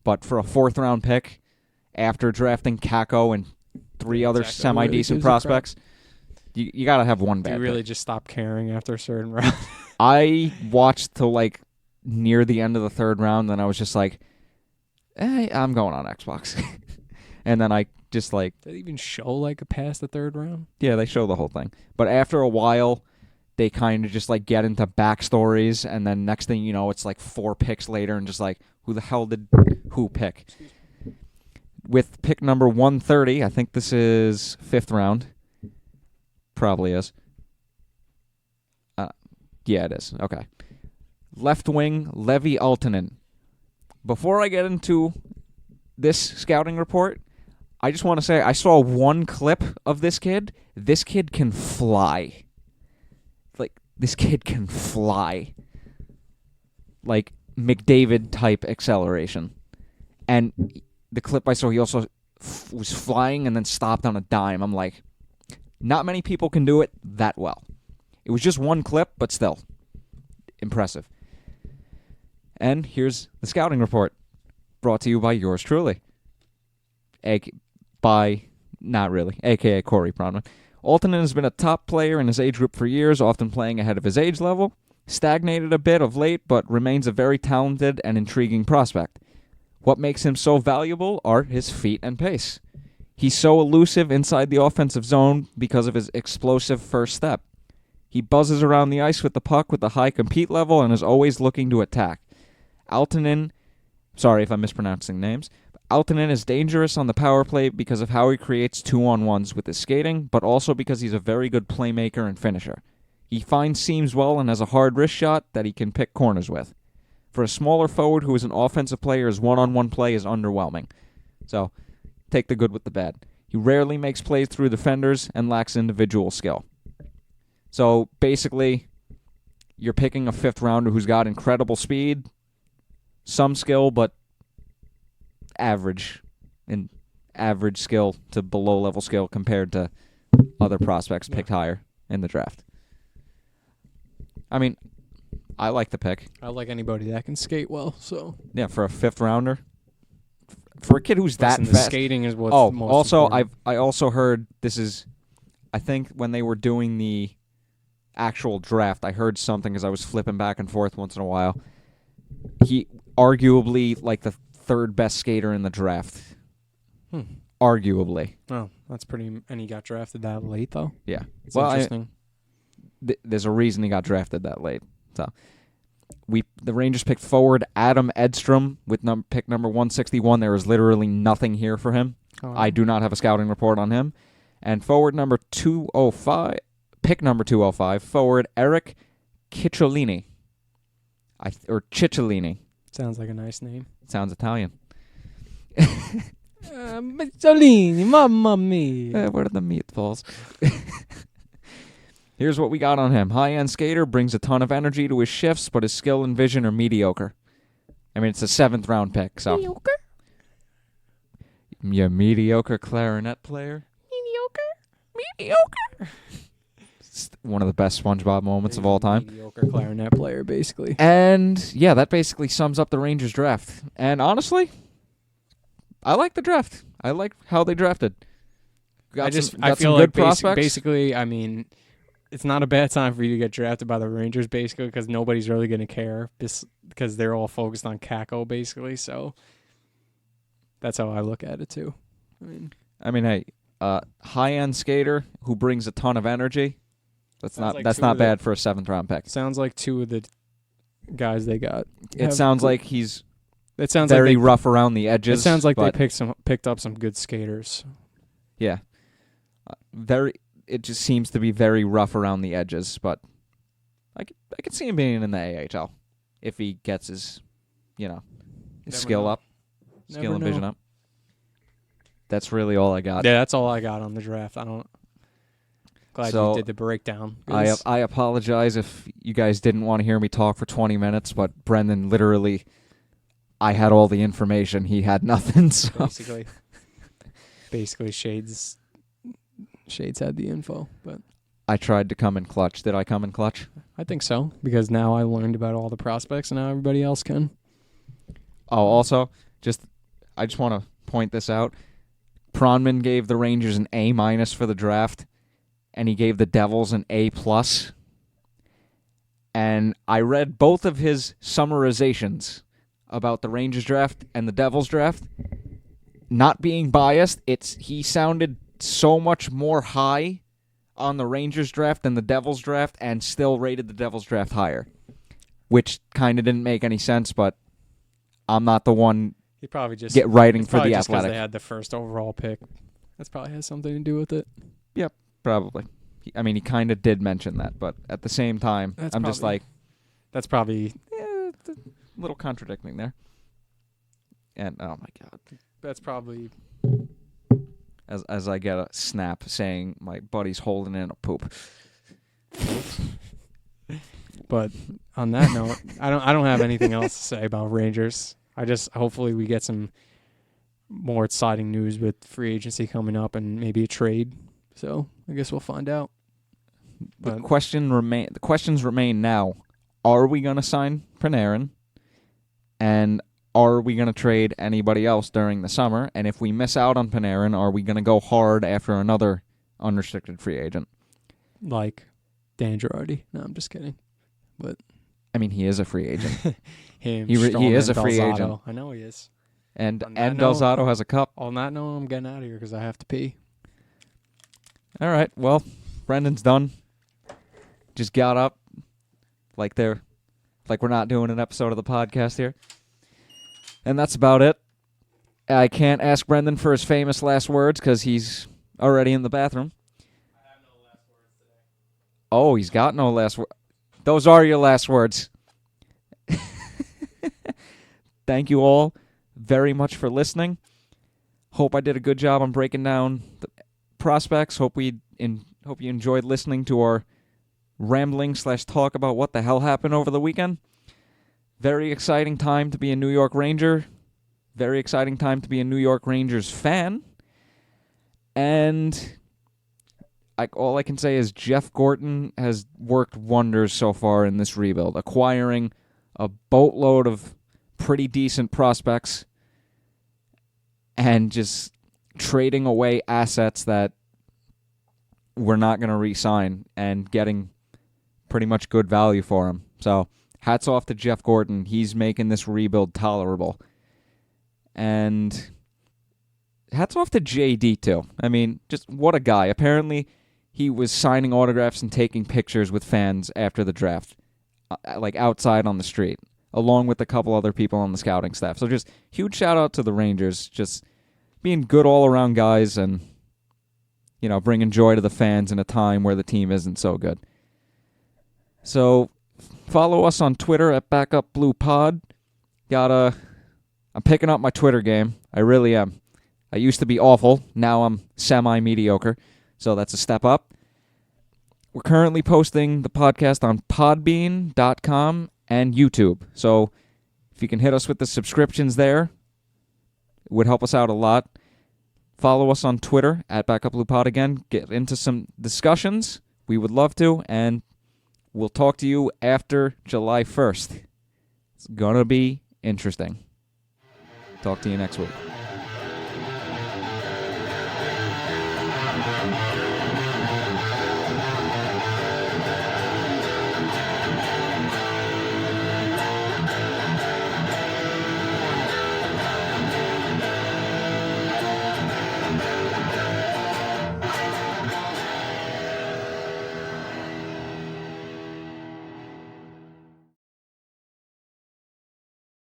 But for a 4th round pick, after drafting KAKKO and 3 other semi-decent prospects, you got to have one bad pick. Do you really pick. just stop caring after a certain round? I watched till like near the end of the 3rd round, and I was just like, I'm going on Xbox. And then I just like... Did they even show like past the 3rd round? Yeah, they show the whole thing. But after a while, they kind of just like get into backstories, and then next thing you know, it's like 4 picks later, and just like, who the hell did who pick? With pick number 130, I think this is 5th round. Probably is. Yeah, it is. Okay. Left wing, Levi Aaltonen. Before I get into this scouting report, I just want to say I saw one clip of this kid. This kid can fly. Like, this kid can fly. Like, McDavid-type acceleration. And the clip I saw, he also was flying and then stopped on a dime. I'm like, not many people can do it that well. It was just one clip, but still. Impressive. And here's the scouting report. Brought to you by yours truly. Not really, a.k.a. Corey Pronman. Aaltonen has been a top player in his age group for years, often playing ahead of his age level. Stagnated a bit of late, but remains a very talented and intriguing prospect. What makes him so valuable are his feet and pace. He's so elusive inside the offensive zone because of his explosive first step. He buzzes around the ice with the puck with a high compete level and is always looking to attack. Aaltonen, sorry if I'm mispronouncing names, Aaltonen is dangerous on the power play because of how he creates 2-on-1s with his skating, but also because he's a very good playmaker and finisher. He finds seams well and has a hard wrist shot that he can pick corners with. For a smaller forward who is an offensive player, his one-on-one play is underwhelming. So, take the good with the bad. He rarely makes plays through defenders and lacks individual skill. So, basically, you're picking a 5th rounder who's got incredible speed, some skill, but average skill to below-level skill compared to other prospects picked higher in the draft. I mean, I like the pick. I like anybody that can skate well, so. Yeah, for a 5th rounder. For a kid who's that the fast. Skating is what's most also, important. I also heard this is, I think when they were doing the actual draft, I heard something as I was flipping back and forth once in a while. He arguably like the 3rd best skater in the draft. Arguably. Oh, that's pretty. And he got drafted that late, though. Yeah. It's interesting. There's a reason he got drafted that late. So, the Rangers picked forward Adam Edstrom with pick number 161. There is literally nothing here for him. Oh, I do not have a scouting report on him. And forward number 205, pick number 205, forward Eric Cicciolini. Or Cicciolini. Sounds like a nice name. Sounds Italian. Cicciolini, mamma mia. Where are the meatballs? Here's what we got on him. High-end skater, brings a ton of energy to his shifts, but his skill and vision are mediocre. I mean, it's a 7th round pick, so. Mediocre? You mediocre clarinet player? Mediocre. It's one of the best SpongeBob moments of all time. Mediocre clarinet player, basically. And, yeah, that basically sums up the Rangers draft. And honestly, I like the draft. I like how they drafted. I feel some like good prospects. basically, I mean, it's not a bad time for you to get drafted by the Rangers, basically, because nobody's really going to care because they're all focused on KAKKO, basically. So that's how I look at it, too. I mean, hey, high-end skater who brings a ton of energy. That's not bad for a 7th-round pick. Sounds like two of the guys they got. It sounds like he's very very rough around the edges. It sounds like they picked up some good skaters. Yeah. It just seems to be very rough around the edges, but I could see him being in the AHL if he gets his, his skill up, skill and vision up. That's really all I got. Yeah, that's all I got on the draft. Glad you did the breakdown. I apologize if you guys didn't want to hear me talk for 20 minutes, but Brendan literally, I had all the information. He had nothing. So. Basically, Shades had the info, but I tried to come in clutch. Did I come in clutch? I think so, because now I learned about all the prospects, and now everybody else can. Oh, also, I just want to point this out. Pronman gave the Rangers an A- for the draft, and he gave the Devils an A+. And I read both of his summarizations about the Rangers draft and the Devils draft. Not being biased, he sounded so much more high on the Rangers draft than the Devils draft, and still rated the Devils draft higher, which kind of didn't make any sense, but I'm not the one he probably just writing for the Athletic. Because they had the first overall pick. That probably has something to do with it. Yep, probably. He kind of did mention that, but at the same time, just like... That's probably... it's a little contradicting there. And, oh my God. That's probably... As I get a snap saying my buddy's holding in a poop. But on that note, I don't have anything else to say about Rangers. Hopefully we get some more exciting news with free agency coming up and maybe a trade. So I guess we'll find out. The questions remain now. Are we going to sign Panarin? And are we going to trade anybody else during the summer? And if we miss out on Panarin, are we going to go hard after another unrestricted free agent? Like Dan Girardi. No, I'm just kidding. But he is a free agent. He is a free agent. I know he is. And Delzato has a cup. On that note, I'm getting out of here because I have to pee. All right. Well, Brendan's done. Just got up like we're not doing an episode of the podcast here. And that's about it. I can't ask Brendan for his famous last words because he's already in the bathroom. I have no last words today. Oh, he's got no last words. Those are your last words. Thank you all very much for listening. Hope I did a good job on breaking down the prospects. Hope you enjoyed listening to our rambling/talk about what the hell happened over the weekend. Very exciting time to be a New York Ranger. Very exciting time to be a New York Rangers fan. And all I can say is Jeff Gorton has worked wonders so far in this rebuild, acquiring a boatload of pretty decent prospects and just trading away assets that we're not going to re-sign and getting pretty much good value for them. So hats off to Jeff Gorton. He's making this rebuild tolerable. And hats off to JD, too. Just what a guy. Apparently, he was signing autographs and taking pictures with fans after the draft, outside on the street, along with a couple other people on the scouting staff. So just huge shout-out to the Rangers, just being good all-around guys and, bringing joy to the fans in a time where the team isn't so good. So follow us on Twitter at Backup Blue Pod. I'm picking up my Twitter game. I really am. I used to be awful. Now I'm semi-mediocre. So that's a step up. We're currently posting the podcast on podbean.com and YouTube. So if you can hit us with the subscriptions there, it would help us out a lot. Follow us on Twitter at Backup Blue Pod again. Get into some discussions. We would love to. And we'll talk to you after July 1st. It's going to be interesting. Talk to you next week.